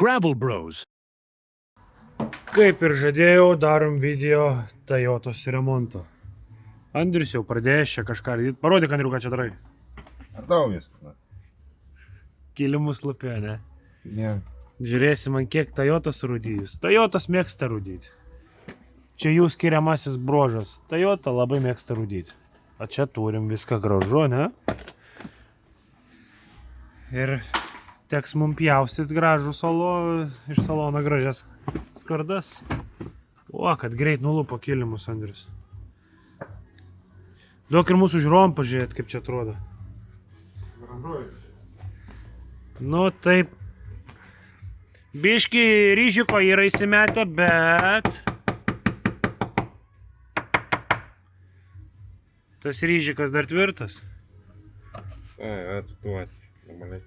Gravel Bros. Kaip ir žadėjau, darom video Toyotos remonto. Andrius jau pradėjęs čia kažką. Parodyk, Andriu, ką čia darai. Ardau viską. Kilimus lupė, ne? Ne. Žiūrėsim, man kiek Toyotas rūdijus. Toyotas mėgsta rūdyti. Čia jų skiriamasis brožas. Toyota labai mėgsta rūdyti. O čia turim viską gražu, ne? Ir teks mums pjaustyti gražų iš salono gražias skardas. O, kad greit nulupo kilimus, Andrius. Duok ir mūsų žiūrovom pažiūrėti, kaip čia atrodo. Nu, taip. Biški ryžiko yra įsimetę, bet... Tas ryžikas dar tvirtas. Atsiptuoti. Normaliai.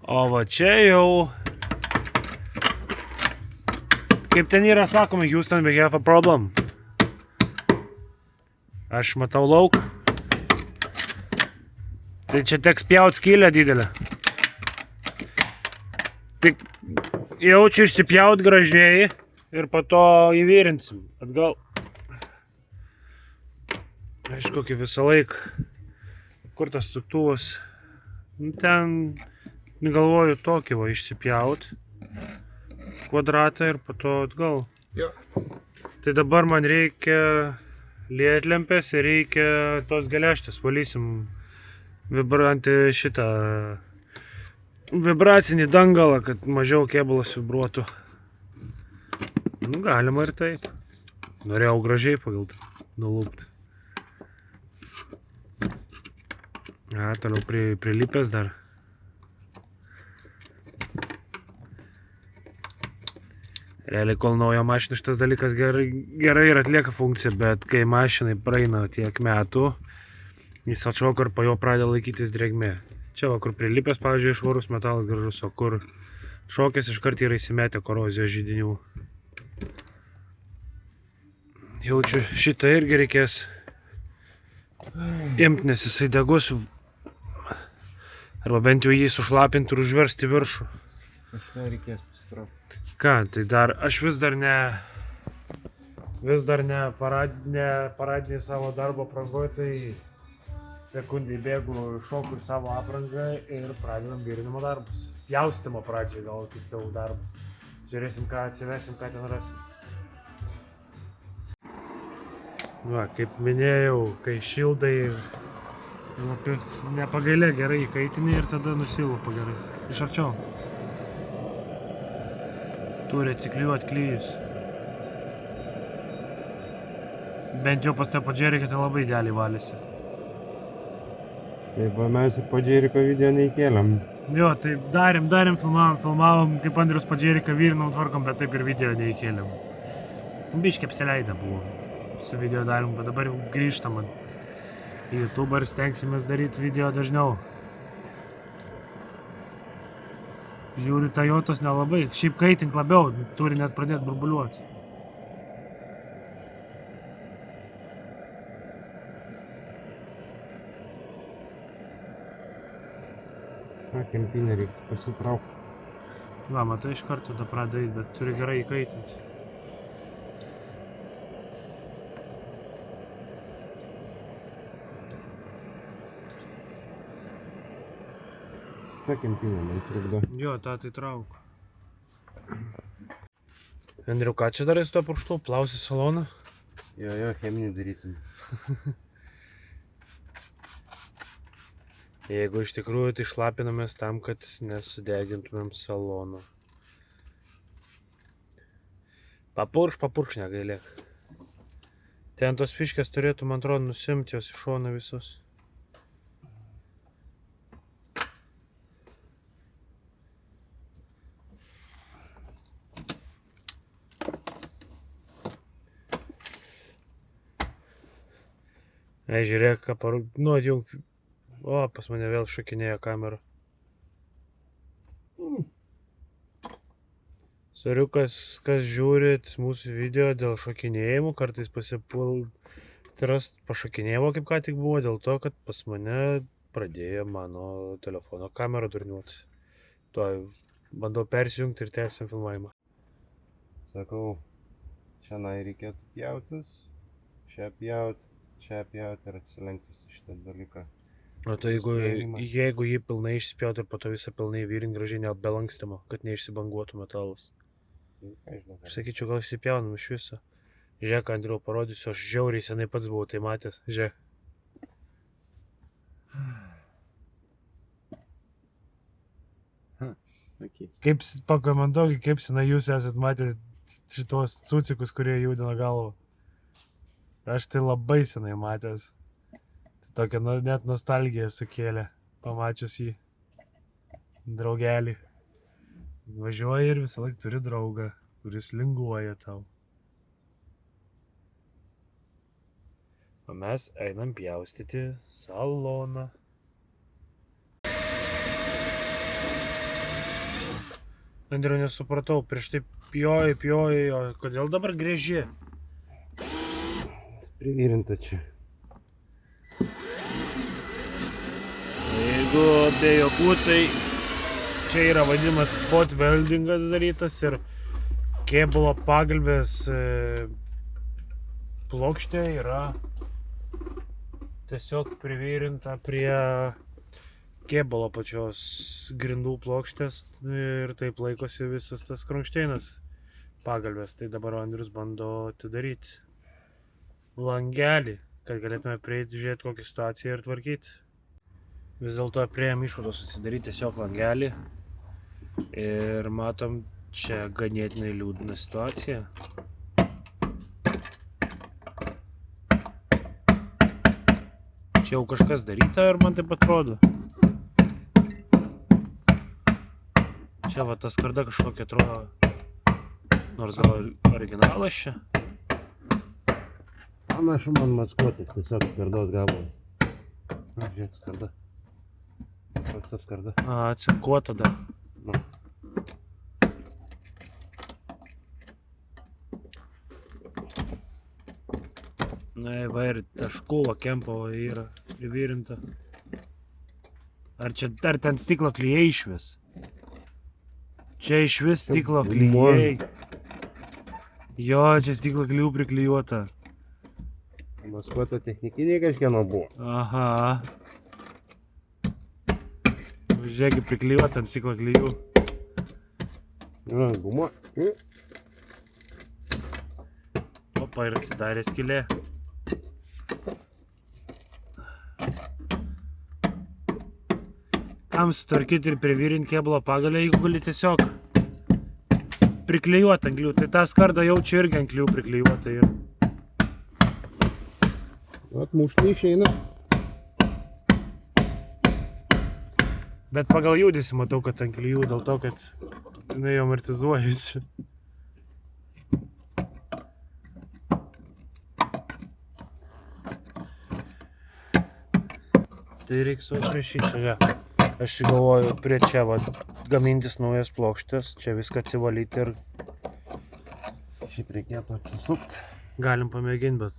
O va čia jau... Kaip ten yra sakoma, Houston, we have a problem. Aš matau lauk. Tai čia teks pjaut skylę didelę. Tik jaučiu išsipjaut gražiai ir po to įvyrinsim atgal. Aišku, kaip visą laiką. Kur tas suktuvas? Ten, galvoju, tokį va išsipjaut. Kvadratą ir po to atgal. Jo. Tai dabar man reikia lietlempės ir reikia tos geležtės. Valysim vibracinį dangalą, kad mažiau kėbulas vibruotų. Nu, galima ir taip. Norėjau gražiai pagal nulupti. Toliau prilipęs dar. Realiai, kol nauja mašina šitas dalykas gerai ir atlieka funkciją, bet kai mašinai praeina tiek metų, jis atšoka ir po jo pradeda laikytis drėgmė. Čia va, kur prilipęs, pavyzdžiui, švarus metalas gražus, o kur šokės iškart yra įsimetę korozijos židinių. Jaučiu, šitą irgi reikės imti, nes jisai degus, arba bent jau jį sušlapinti ir užversti viršų. Kažką reikės pasitraukti. Ką, tai dar, aš vis dar ne paradinį savo darbo aprangoj, tai sekundį bėgu, šoku į savo aprangą ir pradedam virinimo darbus. Pjaustimo pradžiai gal tiksliau darbus. Žiūrėsim, ką atsivesim, ką ten rasim. Va, kaip minėjau, kai šildai nepagailė gerai įkaitinį ir tada nusilupa gerai. Iš arčiau. Turi atsiklijuoti klijus. Bent jau pas tą Pajeriką tai labai idealiai valėsi. Taip, mes ir Pajeriko video neįkėlėm. Jo, tai darėm, filmavom, kaip Andrius Pajeriką vyrinom tvarkom, bet taip ir video neįkėlėm. Biškį apsileidę buvo su video darim, bet dabar jau grįžtam į YouTube ir stengsimės daryti video dažniau. Žiūriu, Toyotos nelabai. Šiaip kaitink labiau, turi net pradėti burbuliuoti. Kempinę reikia pasitraukti. Va, matai, iš karto tada pradeda eiti, bet turi gerai įkaitinti. Ta kempinė man trukdo. Jo, tą tai trauk. Andriu, ką čia darai su to purštu? Plausi saloną? Jo, cheminį darysim. Jeigu iš tikrųjų tai šlapinamės tam, kad nesudegintumėm salono. Papurkš negailėk. Ten tos fiškės turėtų, man atrodo, nusimti jos iš šono visus. Žiūrėk, ką nu, atjung... O, pas mane vėl šokinėjo kamera. Soriu, kas žiūrit mūsų video dėl šokinėjimų, kartais pasipul pašokinėjimo, kaip ką tik buvo, dėl to, kad pas mane pradėjo mano telefono kamerą durniuoti. Tuoj bandau persijungti ir tęsiam filmavimą. Sakau, šiandien reikėtų pjautis, čia pjauti ir atsilenkti visą šitą dalyką. O tai jeigu jį pilnai išspjauti ir po to visą pilnai vyrint gražiai net be lankstymo, kad neišsibanguotų metalas. Aš sakyčiau, gal išsipjaunam iš viso. Žiūrėk, Andriau, parodysiu, aš žiauriai senai pats buvau tai matęs. Žiūrėk. Okay. Kaip pakomentuokit, kaip senai jūs esat matę šitos cucikus, kurie judina galvą. Aš tai labai senai matęs. Tai tokia net nostalgija sukėlė, pamačius jį. Draugelį. Važiuoja ir visą laiką turi draugą, kuris linguoja tau. O mes einam pjaustyti saloną. Andriu, nesupratau, prieš tai pjoji, o kodėl dabar grėži? Privirinta čia. Jeigu be jokų, tai čia yra vadinamas spot weldingas darytas ir kėbulo pagalvės plokštė yra tiesiog privirinta prie kėbulo pačios grindų plokštės ir taip laikosi visas tas kronšteinas pagalvės. Tai dabar Andrius bando atidaryti langelį, kad galėtume prieiti, žiūrėti kokią situaciją ir tvarkyti. Vis dėlto priėjom išvados atsidaryti tiesiog langelį ir matom čia ganėtinai liūdną situaciją. Čia jau kažkas daryta ir man taip atrodo. Čia va ta skarda kažkokia atrodo, nors gal originalas čia. Panašu man maskuoti, tiesiog skardos gabalą. Na, žiūrėk, skarda. Koks ta skarda? Cinkuota dar. Nu. Na, va ir taškų, kempo yra privirinta. Ar čia dar ten stiklo klijai išvis? Čia išvis stiklo klijai. Jo, čia stiklo klijų priklijuota. Maskuota technikiniai kažkieno buvo. Aha. Žiūrėk, priklijuota ant stiklo klijų. Gumuo. Opa, ir atsidarė skylė. Kam sutvarkyti ir privirinti kėbulo pagalę, jeigu gali tiesiog priklijuoti ant klijų. Tai tą skardą jau čia irgi ant klijų priklijuota yra. Atmušti išeina. Bet pagal judesį matau, kad ant klijų, dėl to, kad jinai jau amortizuojasi. Tai reiks atmešyti čia. Aš galvoju prie čia va, gamintis naujas plokštės, čia viską atsivalyti ir Šiaip reikėtų atsisukti. galim pamėginti, bet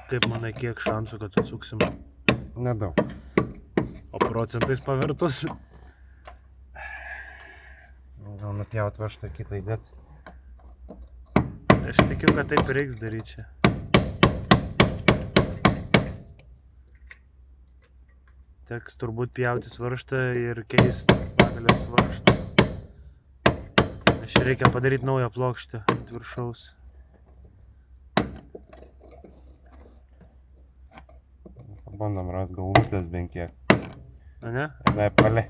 kaip manai, kiek šansų, kad atsuksim? Nedaug. O procentais pavertus? Gal nupjaut vaštą kitą įdėt. Aš tikiu, kad taip reiks daryti čia. Teks turbūt pjautis varžtą ir keisti pagalės varžtą. Aš reikia padaryti naują plokštę ant viršaus. Pabandom rast galvutės bent kiek. A ne? Ne, palė.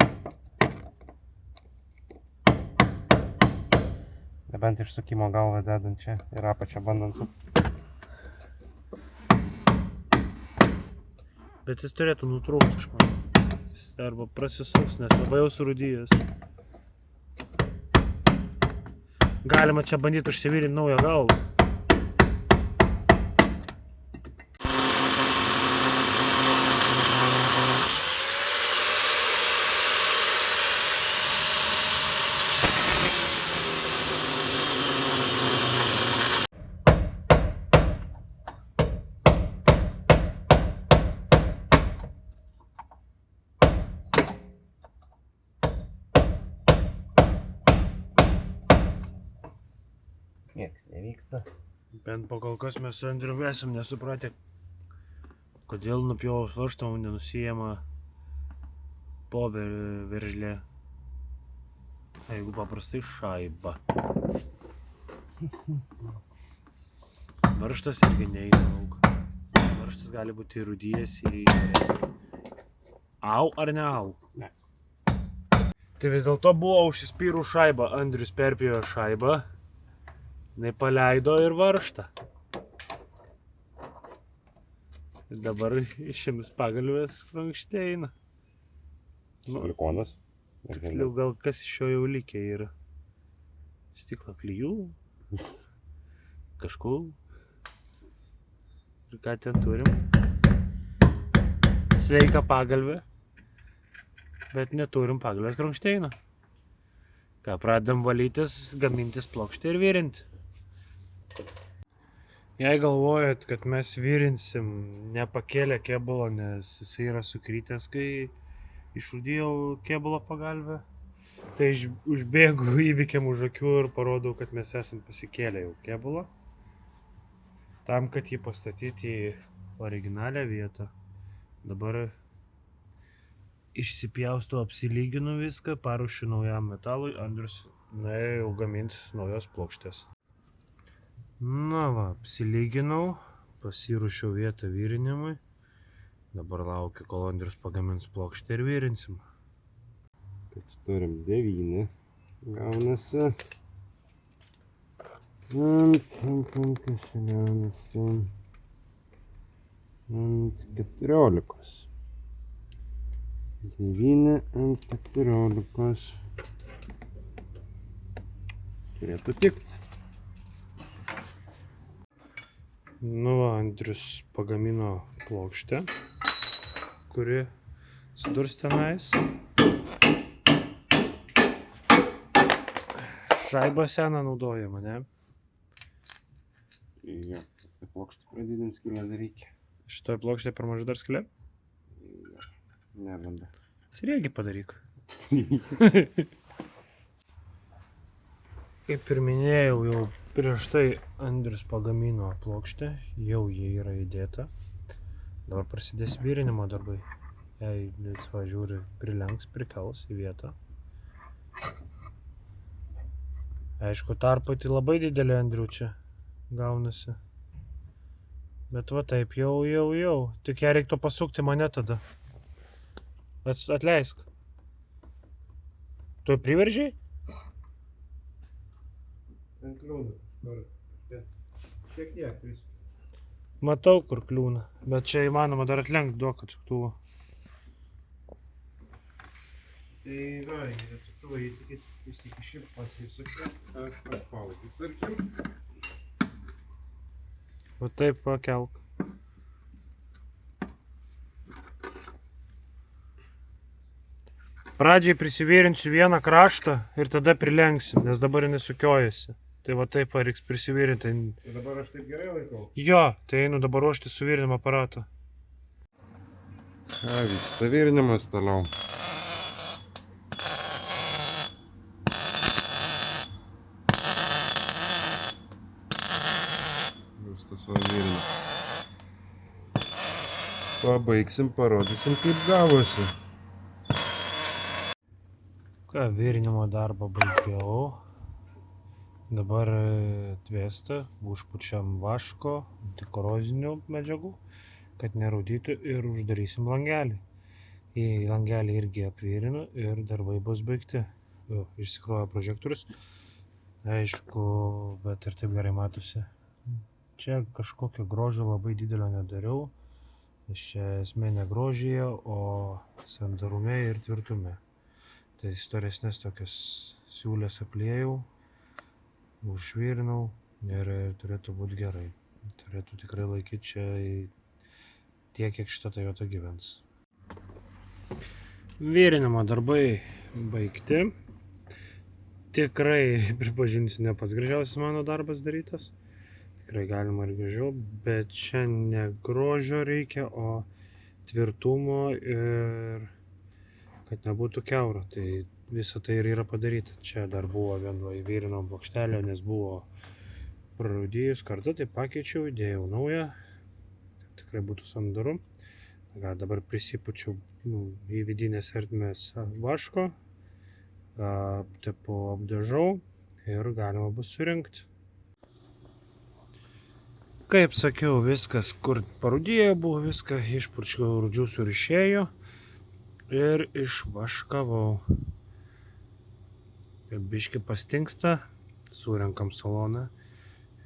Nebent išsukimo galvą dedant čia ir apačią bandant sukti. Bet jis turėtų nutrūkti, aš manau. Jis arba prasisuks, nes labai jau surūdyjęs. Galima čia bandyti užsivirinti naują galvą. vyksta. Bent po kol kas mes su Andriumi esam nesupratę, kodėl nupjovus varžtą nenusijama po veržlė. Jeigu paprastai šaiba. Varžtas irgi neįeina lauk. Varžtas gali būti rūdijęs į... Au ar ne au? Ne. Tai vis dėlto buvo užsispyrų šaibą. Andrius perpjojo šaibą. Jinai paleido ir varžtą. Ir dabar išims pagalvės krankštėina. Silikonas. Tiksliau, gal kas iš jo jau likę yra. Stiklo klijų. Kažkur. Ir ką ten turim? Sveika pagalvė. Bet neturim pagalvės krankšteino. Ką, pradedam valytis, gamintis plokštę ir virinti. Jei galvojat, kad mes virinsim nepakėlę kėbulo, nes jisai yra sukrytęs, kai išrūdėjau kėbulo pagalvę, tai užbėgu įvykiam už akių ir parodau, kad mes esam pasikėlę jau kėbulą. Tam, kad jį pastatyti į originalią vietą. Dabar išsipjaustau, apsilyginu viską, paruošiu naujam metalui, Andrius nuėjo jau gaminti naujos plokštės. Na va, apsilyginau, pasiruošiau vietą virinimui. Dabar laukiu, kol Andrius pagamins plokštę ir virinsim. Kad turim 9. Gaunasi. Kas čia gaunasi? Ant 14. 9 ant 14. Turėtų tikti. Nu va, Andrius pagamino plokštę, kuri sudurs tenais. Šaibą seną naudojama, ne? Jo, tai plokštę pradidint skylę dar reikia. Šitoj plokštė per maža dar skylė? Neranda. Sriegį padaryk. Kaip ir minėjau, jau prieš tai Andrius pagamino plokštę, jau jie yra įdėta. Dabar prasidės virinimo darbai. Jei jis va žiūri, prilenks, prikels į vietą. Aišku, tarpatį labai didelė Andrių čia gaunasi. Bet va taip, jau. Tik ją reiktų pasukti mane tada. Atleisk. Tu priveržiai? Ant kliūna. Šiek tiek. Matau, kur kliūna. Bet čia įmanoma dar atlenkti, duok atsuktuvą. Tai reikia atsuktuvą įsikišti pats įsukti. Aš paspaudžiu. Tarkim. Va taip va kelk. Pradžiai prisivirinsiu vieną kraštą ir tada prilenksim, nes dabar jinai sukiojasi. Tai va taip reiks prisivirinti. Tai dabar aš taip gerai laikau? Jo, tai einu dabar ruošti suvirinimo aparatą. Vyksta virinimas toliau. Justas va virinimas. Pabaigsim, parodysim, kaip gavosi. Ką, virinimo darbą baigiau. Dabar atvėsta, užpučiam vaško, antikorozinių medžiagų, kad nerūdytų ir uždarysim langelį. Į langelį irgi apvirinu ir darbai bus baigti. Išsikrojo prožektorius. Aišku, bet ir taip gerai matosi. Čia kažkokio grožio labai didelio nedariau. Čia esmė ne grožyje, o sandarume ir tvirtume. Tai storesnės tokias siūlės apliejau, užvirinau ir turėtų būti gerai. Turėtų tikrai laikyti čia tiek, kiek šita Toyota gyvens. Virinimo darbai baigti. Tikrai, pripažinsiu, ne pats gražiausias mano darbas darytas. Tikrai galima ir gražiau, bet čia ne grožio reikia, o tvirtumo ir kad nebūtų kiaura. Tai visa tai ir yra padaryta. Čia dar buvo vieno įvirinimo plokštelė, nes buvo prarūdėjus kartą, tai pakeičiau, įdėjau naują, kad tikrai būtų sandaru. Dabar prisipučiau į vidinės ertmės vaško, tipo apdažau ir galima bus surinkti. Kaip sakiau, viskas, kur parūdėjo buvo, viską išpurčiau rūdžių surišėjų ir išvaškavau. Biški pastingsta, surenkam saloną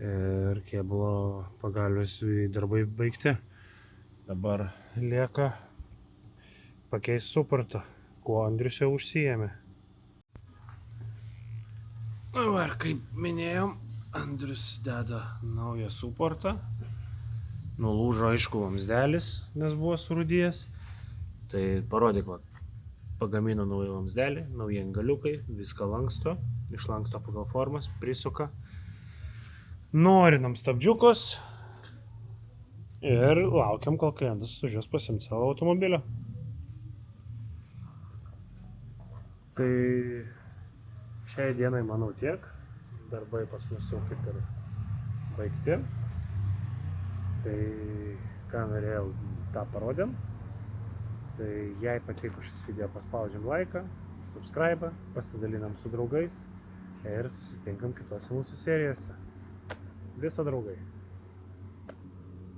ir kėbulo pagalius darbai baigti. Dabar lieka pakeisti suportą, kuo Andrius jau užsijėmė. Ir kaip minėjom, Andrius deda naują suportą. Nulūžo aišku vamsdelis, nes buvo surūdėjęs. Tai parodyk, pagamino naują vamsdelį, nauji angaliukai, viską lanksto, išlanksto pagal formas, prisuka. Norinam stabdžiukus ir laukiam, kol klientas užės pasimti savo automobilio. Tai šiai dienai manau tiek. Darbai pas mus jau kaip ir baigti. Tai ką norėjau, tą parodėm. Tai jei patiko šis video, paspaudžiam laiką, subscribe, pasidalinam su draugais ir susitinkam kitose mūsų serijose. Viso draugai!